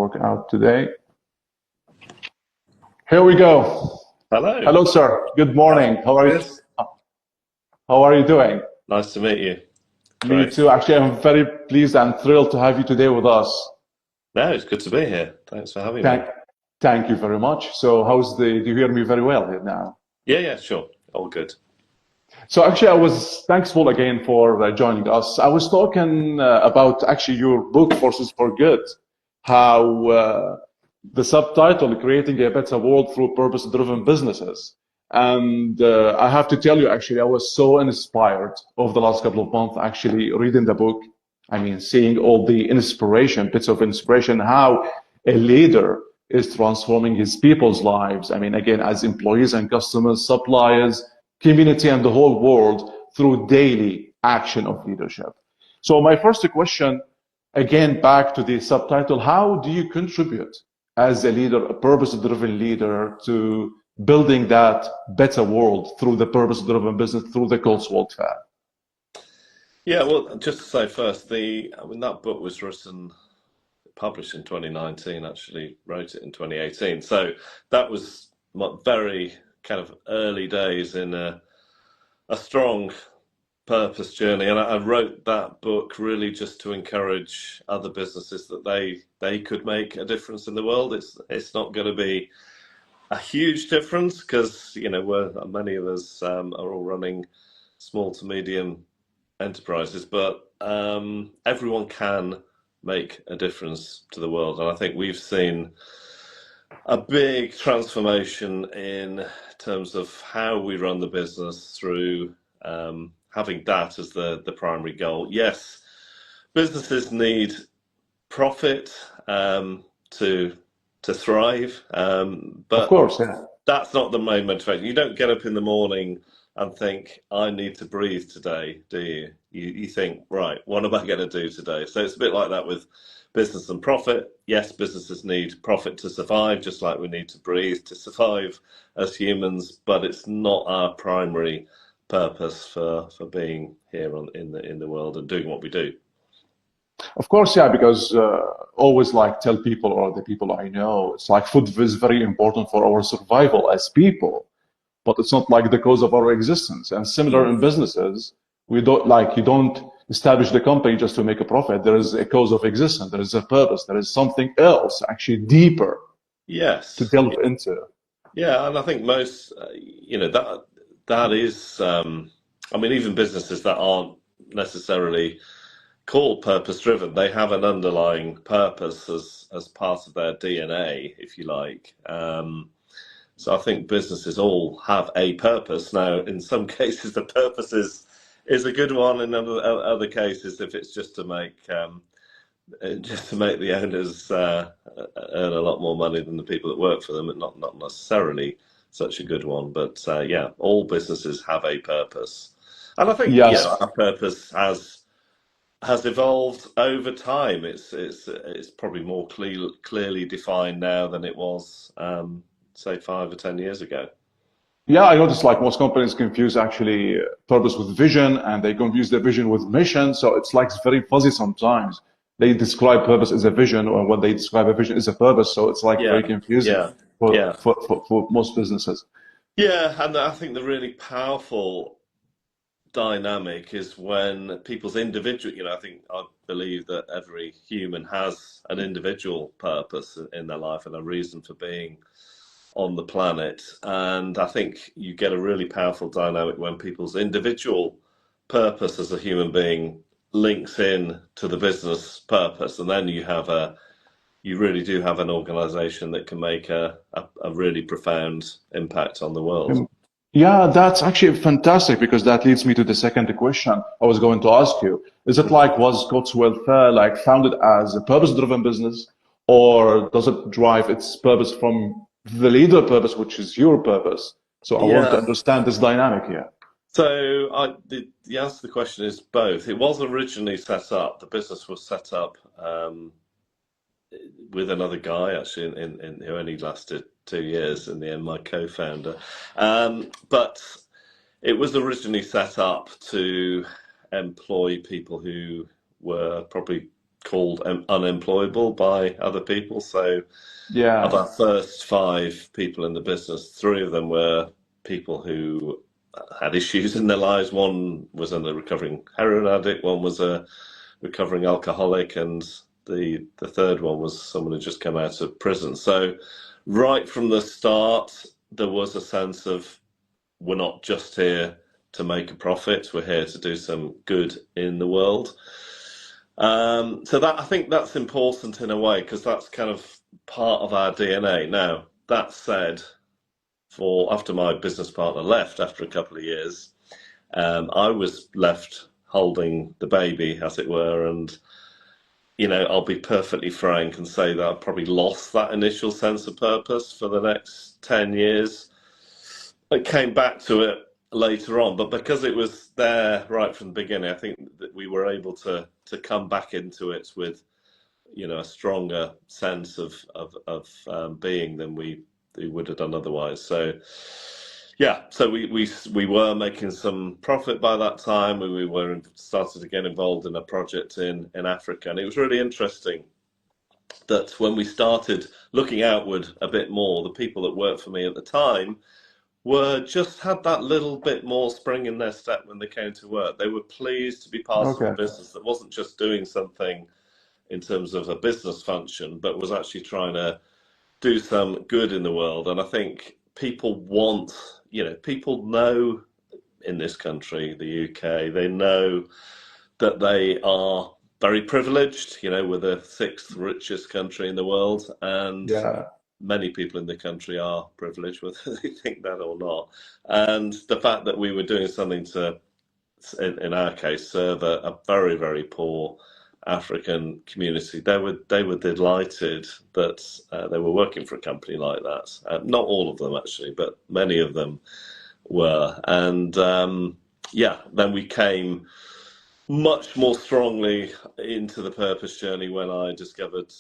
work out today. Here we go. Hello. Hello, sir. Good morning. How are you? Yes. How are you doing? Nice to meet you. Me Great. too. Actually, I'm very pleased and thrilled to have you today with us. No, it's good to be here. Thanks for having me. Thank, thank you very much. So, do you hear me very well here now? Yeah, sure. All good. So actually, I was thankful again for joining us. I was talking about actually your book, Forces for Good, how the subtitle, Creating a Better World Through Purpose-Driven Businesses. And I have to tell you, actually, I was so inspired over the last couple of months, actually reading the book. I mean, seeing all the inspiration, bits of inspiration, how a leader is transforming his people's lives. I mean, again, as employees and customers, suppliers, community, and the whole world through daily action of leadership. So my first question, again, back to the subtitle, how do you contribute as a leader, a purpose-driven leader, to building that better world through the purpose-driven business, through the Cotswold Fayre? Yeah, well, just to say first, that book was published in 2019, actually wrote it in 2018. So that was my very kind of early days in a strong purpose journey. And I wrote that book really just to encourage other businesses that they could make a difference in the world. It's not going to be a huge difference because, many of us are all running small to medium enterprises, but everyone can make a difference to the world. And I think we've seen a big transformation in terms of how we run the business through having that as the primary goal. Yes, businesses need profit to thrive, but Of course, yeah. that's not the main motivation. You don't get up in the morning and think, I need to breathe today, do you? You think, right, what am I going to do today? So it's a bit like that with business and profit. Yes, businesses need profit to survive, just like we need to breathe to survive as humans, but it's not our primary purpose for being here in the world and doing what we do. Of course, yeah, because always like tell people, or the people I know, it's like food is very important for our survival as people, but it's not like the cause of our existence. And similar in businesses, you don't establish the company just to make a profit. There is a cause of existence. There is a purpose. There is something else, actually deeper, to delve into. Yeah, and I think most, that is, even businesses that aren't necessarily called purpose driven, they have an underlying purpose as part of their DNA, if you like. So I think businesses all have a purpose. Now, in some cases, the purpose is a good one. In other cases, if it's just to make the owners earn a lot more money than the people that work for them, and not necessarily such a good one. But yeah, all businesses have a purpose, and I think Yes. our purpose has evolved over time. It's probably more clearly defined now than it was, say, 5 or 10 years ago. Yeah, I noticed like most companies confuse actually purpose with vision, and they confuse their vision with mission. So it's very fuzzy sometimes. They describe purpose as a vision, or when they describe a vision as a purpose. So it's very confusing for most businesses. Yeah, and I think the really powerful dynamic is when people's individual, I believe that every human has an individual purpose in their life and a reason for being on the planet. And I think you get a really powerful dynamic when people's individual purpose as a human being links in to the business purpose. And then you really do have an organization that can make a really profound impact on the world. Yeah, that's actually fantastic, because that leads me to the second question I was going to ask you. Is it was Cotswold Fayre founded as a purpose-driven business, or does it drive its purpose from the leader purpose, which is your purpose? So I want to understand this dynamic here. So the answer to the question is both. It was originally set up, the business was set up with another guy, actually, who only lasted 2 years in the end, my co-founder. But it was originally set up to employ people who were probably called unemployable by other people. So of Yeah. our first 5 people in the business, 3 of them were people who had issues in their lives. One was a recovering heroin addict, one was a recovering alcoholic, and the third one was someone who just come out of prison. So right from the start, there was a sense of, we're not just here to make a profit, we're here to do some good in the world. So that, I think that's important in a way, because that's kind of part of our DNA. Now, that said, after my business partner left after a couple of years, I was left holding the baby, as it were, and I'll be perfectly frank and say that I probably lost that initial sense of purpose for the next 10 years. I came back to it later on, but because it was there right from the beginning, I think that we were able to come back into it with a stronger sense of being than we would have done otherwise. So yeah, so we were making some profit by that time, and we were started to get involved in a project in Africa, and it was really interesting that when we started looking outward a bit more, the people that worked for me at the time just had that little bit more spring in their step when they came to work. They were pleased to be part of a Okay. business that wasn't just doing something in terms of a business function, but was actually trying to do some good in the world. And I think people people know in this country, the UK, they know that they are very privileged. We're the 6th richest country in the world, and Yeah. many people in the country are privileged, whether they think that or not. And the fact that we were doing something to, in our case, serve a very, very poor African community, they were delighted that they were working for a company like that. Not all of them, actually, but many of them were. And then we came much more strongly into the purpose journey when I discovered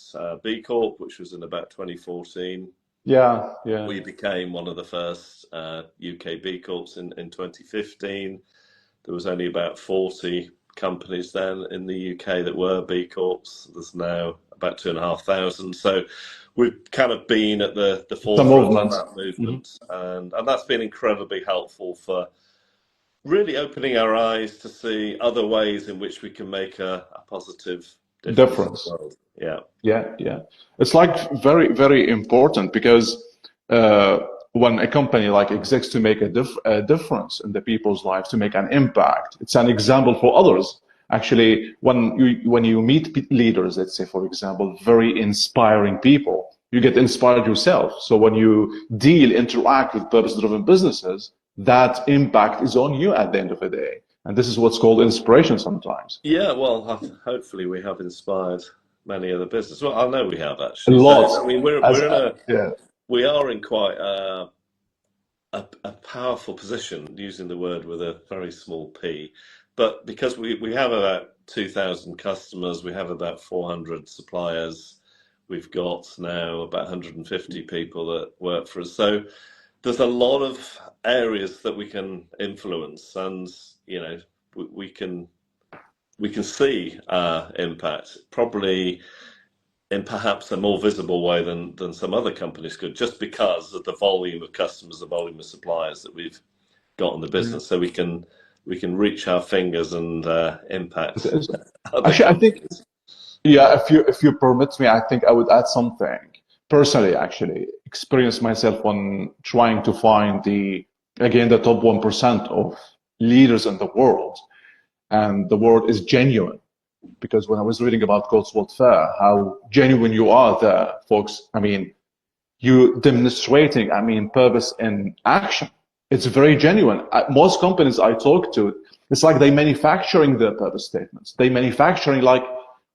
B Corp, which was in about 2014. Yeah. Yeah. We became one of the first UK B Corps in 2015. There was only about 40 companies then in the UK that were B Corps. There's now about 2,500. So we've kind of been at the It's a forefront of movement. that movement, and that's been incredibly helpful for really opening our eyes to see other ways in which we can make a positive difference in the Difference. world. Yeah. Yeah, yeah. It's like very, very important because uh, when a company like exists to make a difference in the people's lives, to make an impact, it's an example for others. Actually, when you meet leaders, let's say, for example, very inspiring people, you get inspired yourself. So when you interact with purpose-driven businesses, that impact is on you at the end of the day. And this is what's called inspiration sometimes. Yeah, well, hopefully we have inspired many other businesses. Well, I know we have A actually. So I lot. mean, As yeah. we are in quite a powerful position, using the word with a very small p, but because we have about 2,000 customers, we have about 400 suppliers, we've got now about 150 people that work for us. So there's a lot of areas that we can influence, and we can see our impact, probably in perhaps a more visible way than some other companies could, just because of the volume of customers, the volume of suppliers that we've got in the Yeah. business. So we can reach our fingers and impact other Actually, I think, companies. yeah, if you permit me, I think I would add something. Personally, actually, experience myself when trying to find the top 1% of leaders in the world, and the word is genuine. Because when I was reading about Cotswold Fayre, how genuine you are there, folks. I mean, you demonstrating, purpose in action. It's very genuine. Most companies I talk to, it's like they manufacturing their purpose statements. They manufacturing like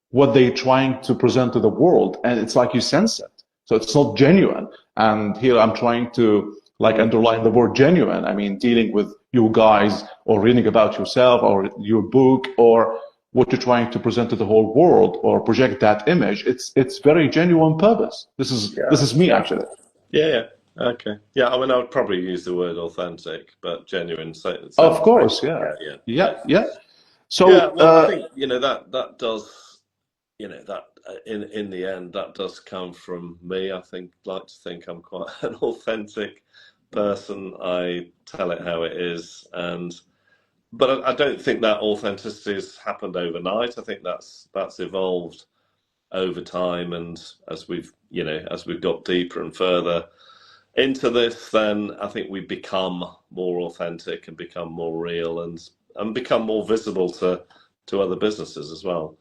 what they're trying to present to the world, and it's like you sense it. So it's not genuine. And here I'm trying to like underline the word genuine. I mean, dealing with you guys or reading about yourself or your book or what you're trying to present to the whole world or project that image. It's very genuine purpose. This is me actually. Yeah. Okay. Yeah. I mean, I would probably use the word authentic, but genuine sounds Of pretty course, good. yeah, Yeah. yeah, yeah. Yeah. So Well, I think that does. that in the end, that does come from me. I like to think I'm quite an authentic person. I tell it how it is, but I don't think that authenticity has happened overnight. I think that's evolved over time, and as we've got deeper and further into this, then I think we become more authentic and become more real and become more visible to other businesses as well.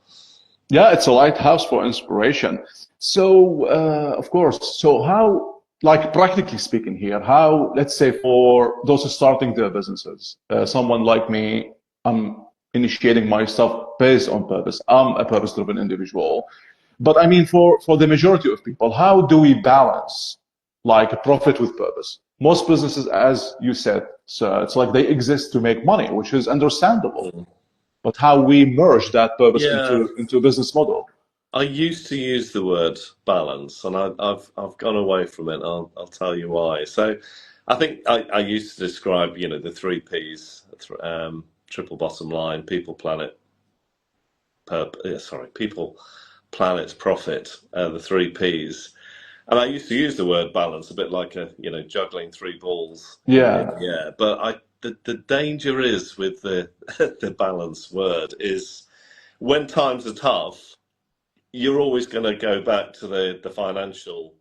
Yeah, it's a lighthouse for inspiration. So, of course, so how, like practically speaking here, how, let's say for those starting their businesses, someone like me, I'm initiating my stuff based on purpose. I'm a purpose-driven individual. But I mean, for the majority of people, how do we balance like a profit with purpose? Most businesses, as you said, so it's like they exist to make money, which is understandable. But how we merge that purpose Yeah, into a business model? I used to use the word balance, and I've gone away from it. I'll tell you why. So, I think I used to describe the three P's, triple bottom line: people, planet, people, planet, profit. The three P's, and I used to use the word balance a bit like juggling three balls in Yeah, the air. But the danger is with the the balance word is when times are tough, you're always going to go back to the financial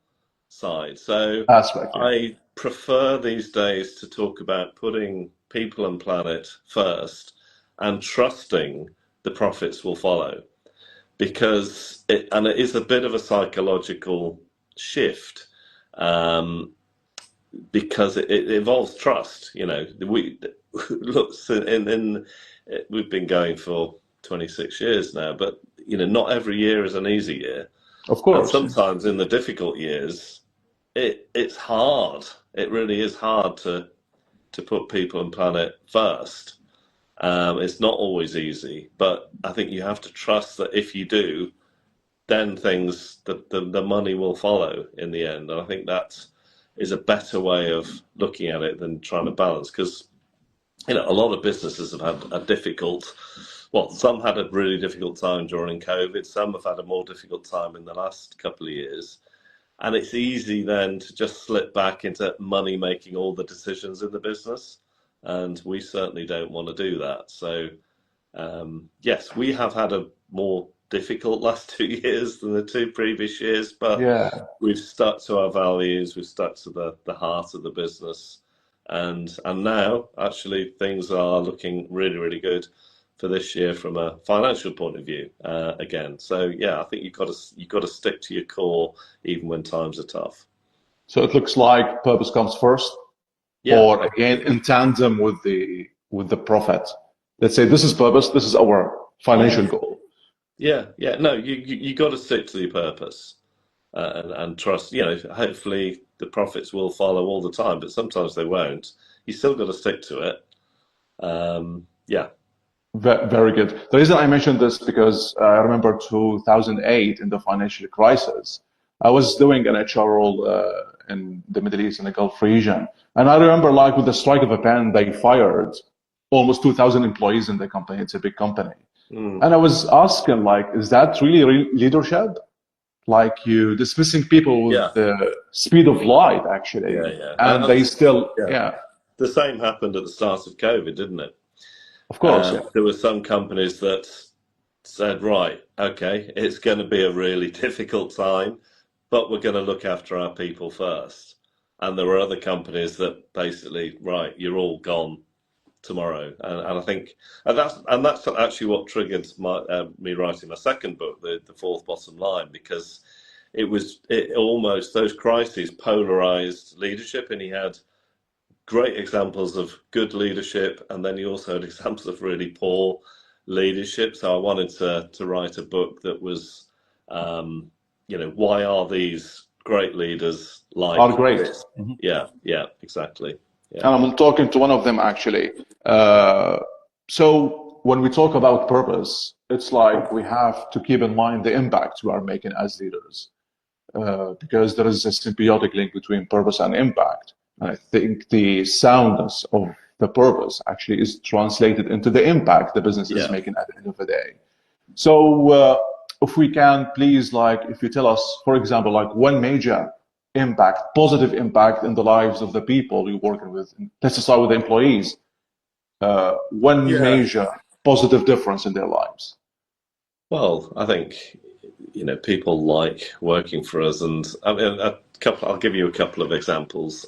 side. So aspect. Yeah, I prefer these days to talk about putting people and planet first and trusting the profits will follow, because it is a bit of a psychological shift, because it involves trust. We look we've been going for 26 years now, but not every year is an easy year. of And course. sometimes in the difficult years, it's hard. It really is hard to put people and planet first. It's not always easy, but I think you have to trust that if you do, then the money will follow in the end. And I think that is a better way of looking at it than trying to balance, because a lot of businesses have had a difficult, well, some had a really difficult time during COVID, some have had a more difficult time in the last couple of years. And it's easy then to just slip back into money making all the decisions in the business. And we certainly don't want to do that. So, yes, we have had a more difficult last 2 years than the two previous years, but Yeah. we've stuck to our values, we've stuck to the heart of the business. And now, actually, things are looking really, really good for this year from a financial point of view, again. So yeah, I think you've got to stick to your core even when times are tough. So it looks like purpose comes first, Yeah, or again in tandem with the profit. Let's say this is purpose, this is our financial yeah, goal. yeah. No, you got to stick to your purpose, and trust. Hopefully the profits will follow all the time, but sometimes they won't. You still got to stick to it. Yeah, Very good. The reason I mentioned this because I remember 2008 in the financial crisis, I was doing an HR role in the Middle East in the Gulf region, and I remember like with the strike of a pen, they fired almost 2,000 employees in the company. It's a big company, and I was asking like, is that really leadership? Like you dismissing people yeah, with the speed of light, actually, yeah. and they still, Yeah, yeah, the same happened at the start of COVID, didn't it? of course, yeah. There were some companies that said, right, okay, it's going to be a really difficult time, but we're going to look after our people first. And there were other companies that basically, right, you're all gone tomorrow. And I think, and that's actually what triggered me writing my second book, the fourth bottom line, because it almost, those crises polarized leadership, and he had great examples of good leadership, and then you also had examples of really poor leadership. So I wanted to write a book that was, why are these great leaders Are like great. this? Yeah, exactly. Yeah, And I'm talking to one of them actually. So when we talk about purpose, it's like we have to keep in mind the impact we are making as leaders, because there is a symbiotic link between purpose and impact. And I think the soundness of the purpose actually is translated into the impact the business is yeah, making at the end of the day. So if we can, please, like, if you tell us, for example, like one major impact, positive impact in the lives of the people you're working with. Let's start with the employees. One Yeah. major positive difference in their lives. Well, I think people like working for us, and I mean, I'll give you a couple of examples.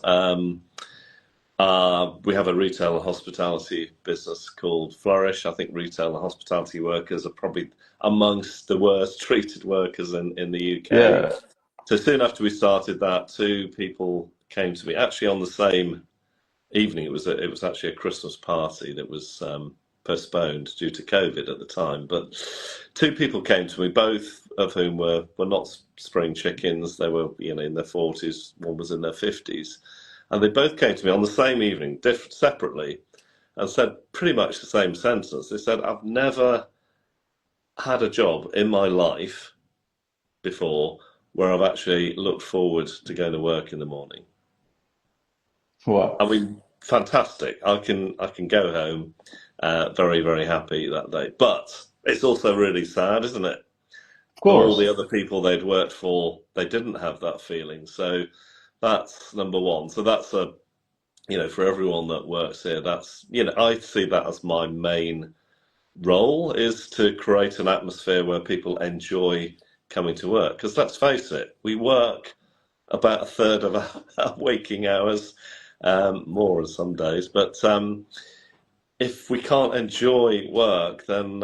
We have a retail and hospitality business called Flourish. I think retail and hospitality workers are probably amongst the worst treated workers in the UK. Yeah. So soon after we started that, two people came to me actually on the same evening. It was actually a Christmas party that was postponed due to COVID at the time. But two people came to me, both of whom were not spring chickens. They were in their 40s. One was in their 50s. And they both came to me on the same evening, separately, and said pretty much the same sentence. They said, I've never had a job in my life before where I've actually looked forward to going to work in the morning. Wow. I mean, fantastic. I can go home very, very happy that day. But it's also really sad, isn't it? Of course. All the other people they'd worked for, they didn't have that feeling. So that's number one. So that's for everyone that works here, that's, I see that as my main role, is to create an atmosphere where people enjoy coming to work. Because let's face it, we work about a third of our waking hours, more on some days. But if we can't enjoy work, then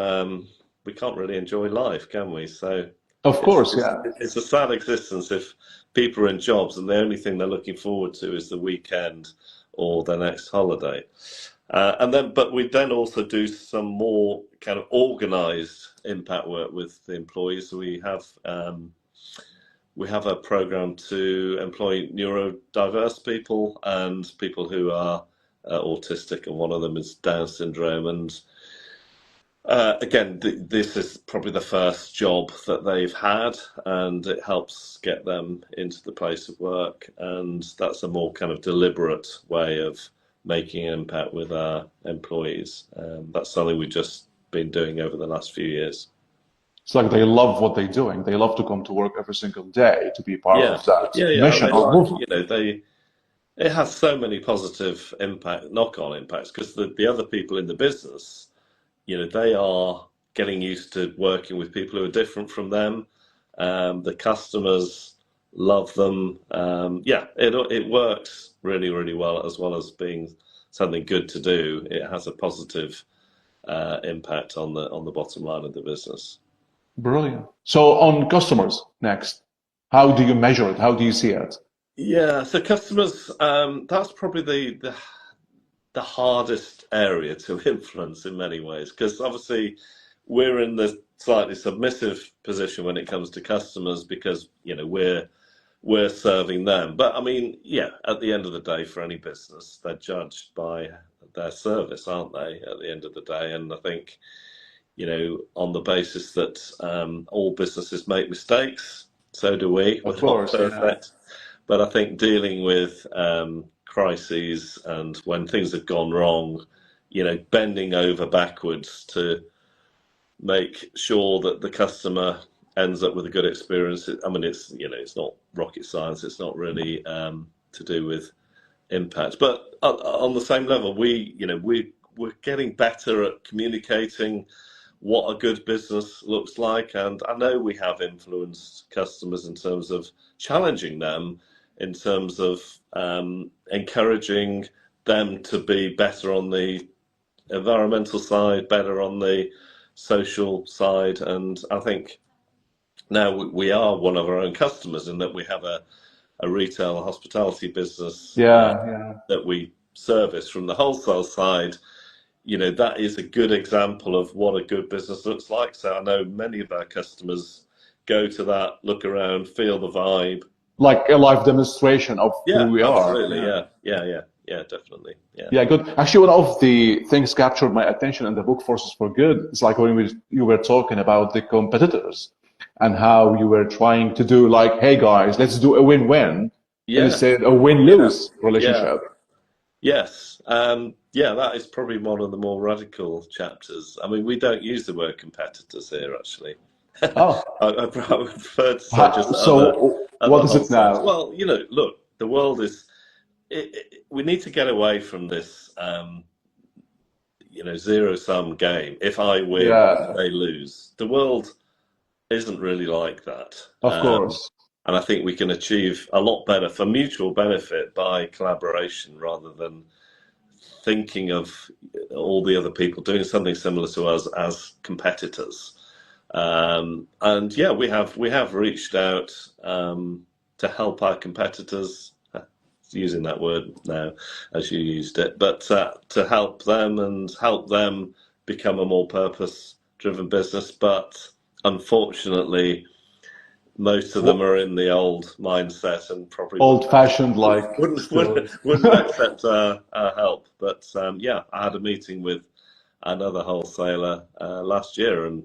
we can't really enjoy life, can we? So Of course, yeah. it's a sad existence if people are in jobs and the only thing they're looking forward to is the weekend or their next holiday. But we then also do some more kind of organised impact work with the employees. We have a program to employ neurodiverse people and people who are autistic, and one of them is Down syndrome. And again, this is probably the first job that they've had, and it helps get them into the place of work. And that's a more kind of deliberate way of making an impact with our employees. That's something we've just been doing over the last few years. It's like they love what they're doing. They love to come to work every single day to be part of that mission or movement. It has so many positive knock-on impacts, because the other people in the business, they are getting used to working with people who are different from them. The customers love them. It works really, really well as being something good to do. It has a positive impact on the bottom line of the business. Brilliant. So on customers next, how do you measure it? How do you see it? Yeah, so customers, that's probably the hardest area to influence in many ways, because obviously we're in the slightly submissive position when it comes to customers, because we're serving them. But I mean, at the end of the day, for any business, they're judged by their service, aren't they, at the end of the day? And I think, on the basis that all businesses make mistakes, so do we. Of We're not course, perfect. But I think dealing with crises and when things have gone wrong, bending over backwards to make sure that the customer ends up with a good experience. I mean, it's not rocket science. It's not really to do with impact. But on the same level, we're getting better at communicating what a good business looks like. And I know we have influenced customers in terms of challenging them, in terms of encouraging them to be better on the environmental side, better on the social side. And I think now we are one of our own customers, in that we have a retail hospitality business that we service from the wholesale side. That is a good example of what a good business looks like. So I know many of our customers go to that, look around, feel the vibe. Like a live demonstration of who we absolutely. are. Yeah, definitely. Yeah, good. Actually, one of the things captured my attention in the book Forces for Good is like when you were talking about the competitors and how you were trying to do like, hey guys, let's do a win-win instead of a win-lose relationship. Yes. That is probably one of the more radical chapters. I mean, we don't use the word competitors here, actually. Oh, I would prefer to say just so other what is it wholesalers. now? Well, look, the world is. We need to get away from this, zero sum game. If I win, Yeah, they lose. The world isn't really like that. of course. And I think we can achieve a lot better for mutual benefit by collaboration rather than thinking of all the other people doing something similar to us as competitors. And yeah, we have reached out to help our competitors, using that word now as you used it, but to help them and help them become a more purpose-driven business. But unfortunately, most of them What are in the old mindset and probably old-fashioned like wouldn't still? wouldn't accept our help. But yeah, I had a meeting with another wholesaler last year and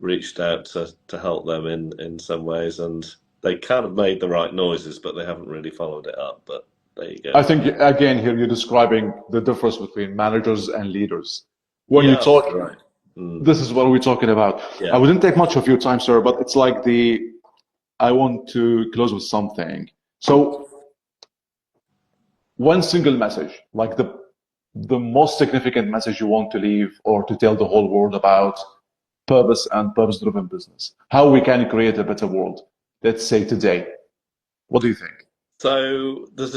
reached out to help them in some ways, and they kind of made the right noises, but they haven't really followed it up. But there you go. I think again here you're describing the difference between managers and leaders. When you Yeah, talk, absolutely right. Mm, this is what we're talking about. I yeah. wouldn't take much of your time, sir, but it's like I want to close with something. So one single message, like the most significant message you want to leave or to tell the whole world about purpose and purpose-driven business, how we can create a better world. Let's say today. What do you think? So there's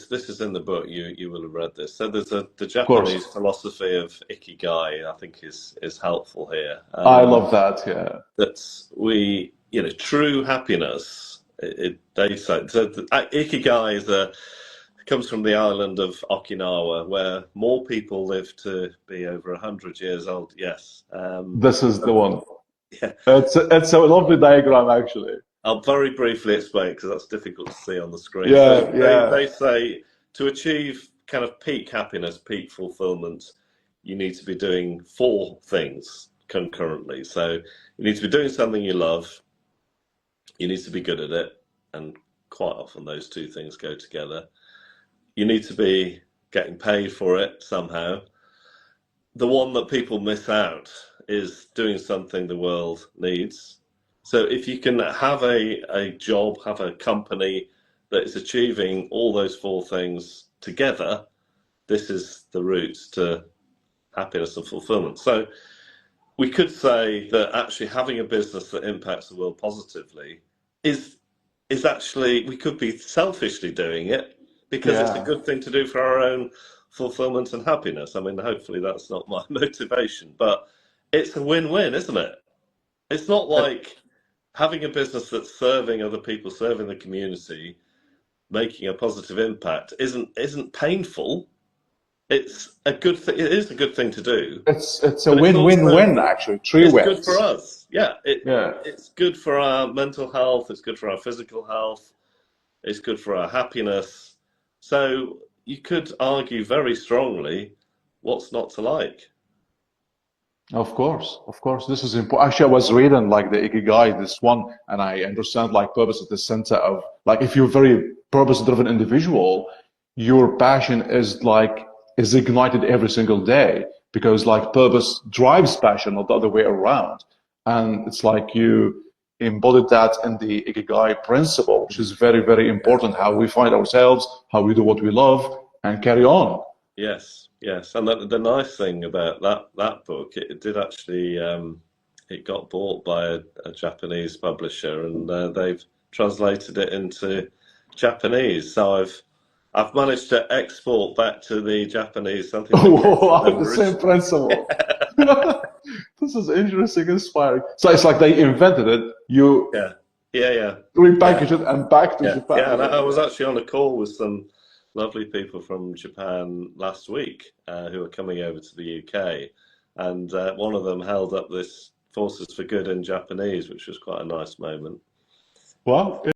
this is in the book. You will have read this. So there's the Of course. Japanese philosophy of ikigai. I think is helpful here. I love that. Yeah. That true happiness. They say so. Ikigai comes from the island of Okinawa, where more people live to be over 100 years old. Yes. This is the one. Yeah. It's a lovely diagram, actually. I'll very briefly explain because that's difficult to see on the screen. So Yeah, they yeah. say to achieve kind of peak happiness, peak fulfillment, you need to be doing four things concurrently. So you need to be doing something you love, you need to be good at it, and quite often those two things go together. You need to be getting paid for it somehow. The one that people miss out is doing something the world needs. So if you can have a job, have a company that is achieving all those four things together, this is the route to happiness and fulfillment. So we could say that actually having a business that impacts the world positively is actually, we could be selfishly doing it because it's a Yeah. good thing to do for our own fulfillment and happiness. I mean, hopefully that's not my motivation, but it's a win-win, isn't it? It's not like having a business that's serving other people, serving the community, making a positive impact isn't painful. It's a good thing. It is a good thing to do, It's a but it's also win-win-win, actually. Three it's good for wins. us. Yeah, Yeah. it's good for our mental health. It's good for our physical health. It's good for our happiness. So you could argue very strongly what's not to like. Of course, of course. This is important. Actually, I was reading like the Ikigai, this one, and I understand like purpose at the center of like if you're a very purpose-driven individual, your passion is ignited every single day because like purpose drives passion, not the other way around. And it's like you embodied that in the Ikigai principle, which is very, very Yeah. important. How we find ourselves, how we do what we love, and carry on. Yes, yes. And the nice thing about that book, it did actually it got bought by a Japanese publisher, and they've translated it into Japanese. So I've managed to export back to the Japanese something that came from Wow, them the same originally. principle. This is interesting, inspiring. So it's like they invented it, you Yeah, yeah, yeah, yeah. repackage it and back to Yeah, Japan yeah, and I again. was Yeah. actually on a call with some lovely people from Japan last week who are coming over to the UK, and one of them held up this Forces for Good in Japanese, which was quite a nice moment. Wow.